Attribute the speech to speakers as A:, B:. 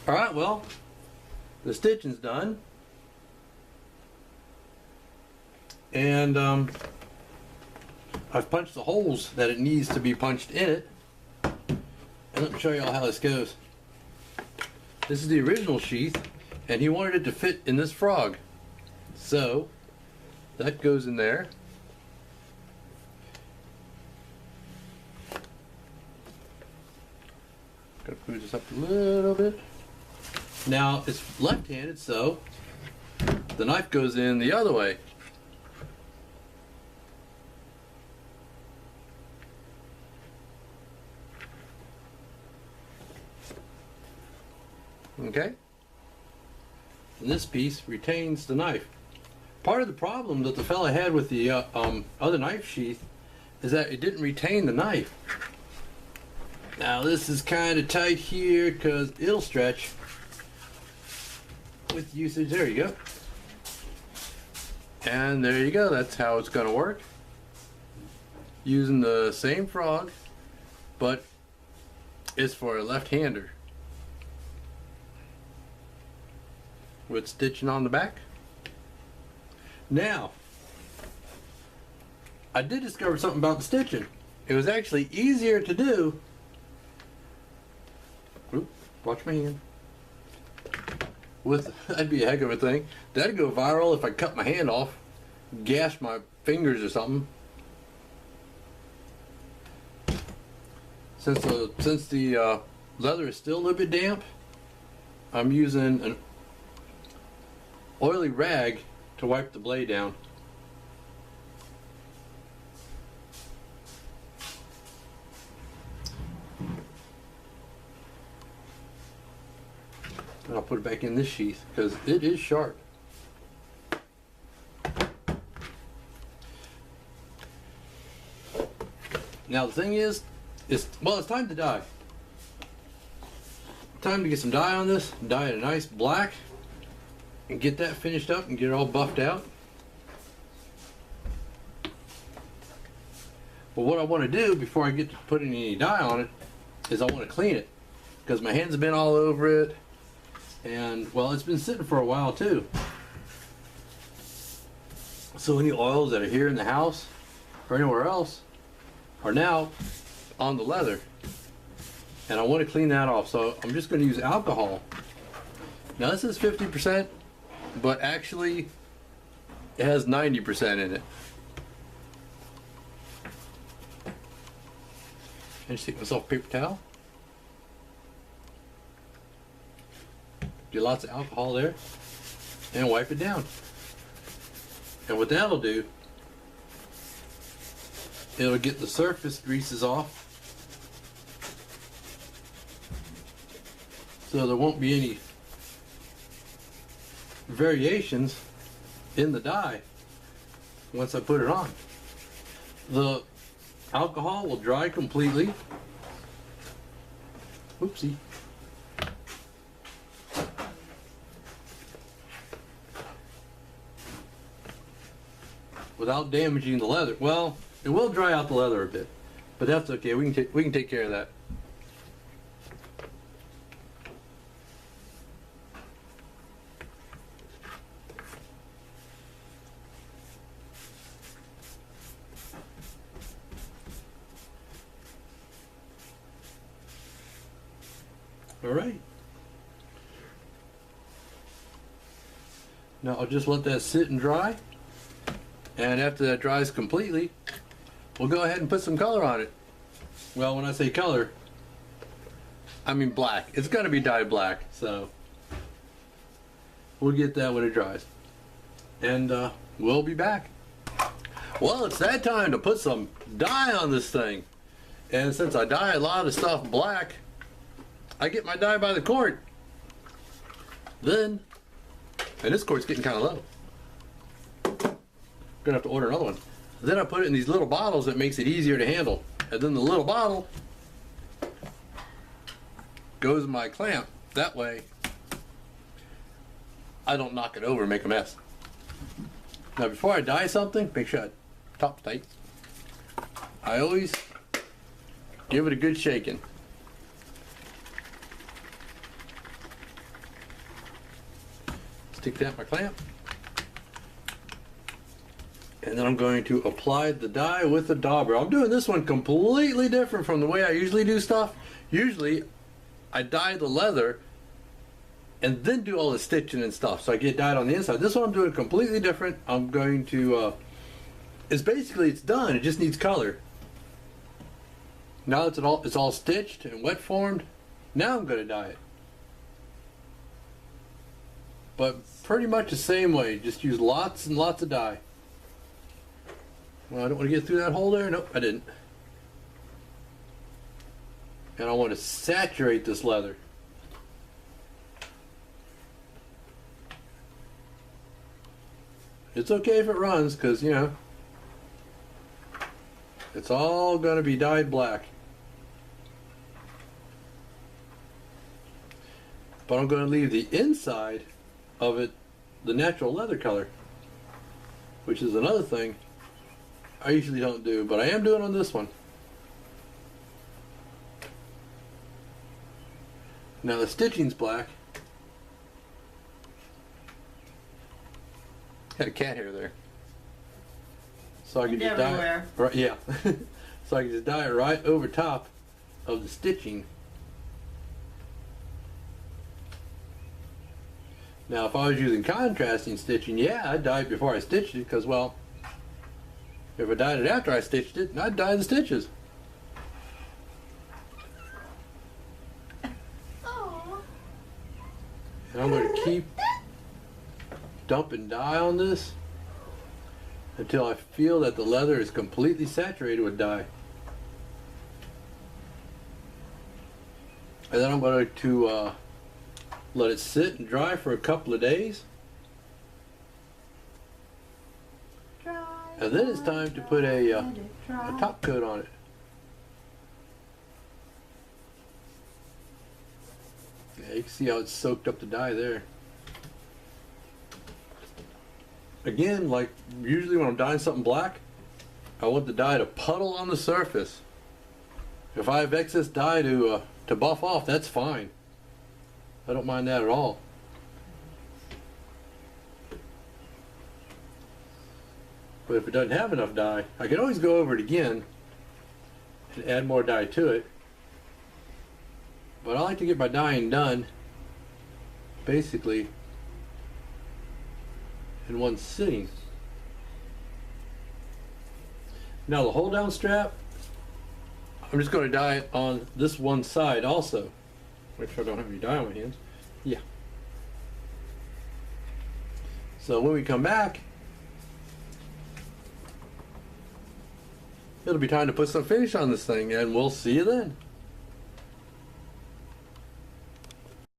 A: Alright, well, the stitching's done. And I've punched the holes that it needs to be punched in it. And let me show you all how this goes. This is the original sheath, and he wanted it to fit in this frog. So, that goes in there. Gotta move this up a little bit. Now, it's left-handed, so the knife goes in the other way. Okay? And this piece retains the knife. Part of the problem that the fella had with the other knife sheath is that it didn't retain the knife. Now this is kind of tight here because it'll stretch with usage. There you go. And there you go. That's how it's going to work. Using the same frog, but it's for a left-hander. With stitching on the back. Now, I did discover something about the stitching. It was actually easier to do. Oop, watch my hand. That'd be a heck of a thing. That'd go viral if I cut my hand off, gashed my fingers or something. Since the leather is still a little bit damp, I'm using an oily rag to wipe the blade down. And I'll put it back in this sheath because it is sharp. Now the thing is, it's time to dye. Time to get some dye on this. Dye it a nice black. And get that finished up and get it all buffed out. But what I want to do before I get to putting any dye on it is I want to clean it, because my hands have been all over it, and well, it's been sitting for a while too. So any oils that are here in the house or anywhere else are now on the leather, and I want to clean that off. So I'm just going to use alcohol. Now this is 50%. But actually, it has 90% in it. I just take myself a paper towel. Get lots of alcohol there. And wipe it down. And what that'll do, it'll get the surface greases off. So there won't be any variations in the dye once I put it on. The alcohol will dry completely. Oopsie. Without damaging the leather. Well, it will dry out the leather a bit, but that's okay. We can take care of that. All right. Now I'll just let that sit and dry. And after that dries completely, we'll go ahead and put some color on it. Well, when I say color, I mean black. It's going to be dyed black, so we'll get that when it dries. And we'll be back. Well, it's that time to put some dye on this thing. And since I dye a lot of stuff black, I get my dye by the quart. Then, and this quart's getting kind of low. Gonna have to order another one. Then I put it in these little bottles that makes it easier to handle. And then the little bottle goes in my clamp. That way, I don't knock it over and make a mess. Now before I dye something, make sure I top's tight. I always give it a good shaking. Stick that in my clamp. And then I'm going to apply the dye with the dauber. I'm doing this one completely different from the way I usually do stuff. Usually, I dye the leather and then do all the stitching and stuff, so I get dyed on the inside. This one I'm doing completely different. I'm going to, it's done. It just needs color. Now that it's all stitched and wet formed, now I'm going to dye it. But pretty much the same way. Just use lots and lots of dye. Well, I don't want to get through that hole there. Nope, I didn't. And I want to saturate this leather. It's okay if it runs, because, you know, it's all going to be dyed black. But I'm going to leave the inside of it the natural leather color, which is another thing I usually don't do, but I am doing on this one. Now the stitching's black. Had a cat hair there, so I could just dye it, right, yeah. So I could just dye it right over top of the stitching. Now if I was using contrasting stitching, yeah, I'd dye it before I stitched it, because, well, if I dyed it after I stitched it, I'd dye the stitches.
B: Aww.
A: And I'm going to keep dumping dye on this until I feel that the leather is completely saturated with dye. And then I'm going to let it sit and dry for a couple of days. And then it's time to put a top coat on it. Yeah, you can see how it's soaked up the dye there. Again, like usually when I'm dyeing something black, I want the dye to puddle on the surface. If I have excess dye to buff off, that's fine. I don't mind that at all. But if it doesn't have enough dye, I can always go over it again and add more dye to it. But I like to get my dyeing done basically in one sitting. Now the hold down strap, I'm just going to dye it on this one side also. Make sure I don't have any dye on my hands. Yeah. So when we come back, it'll be time to put some finish on this thing, and we'll see you then.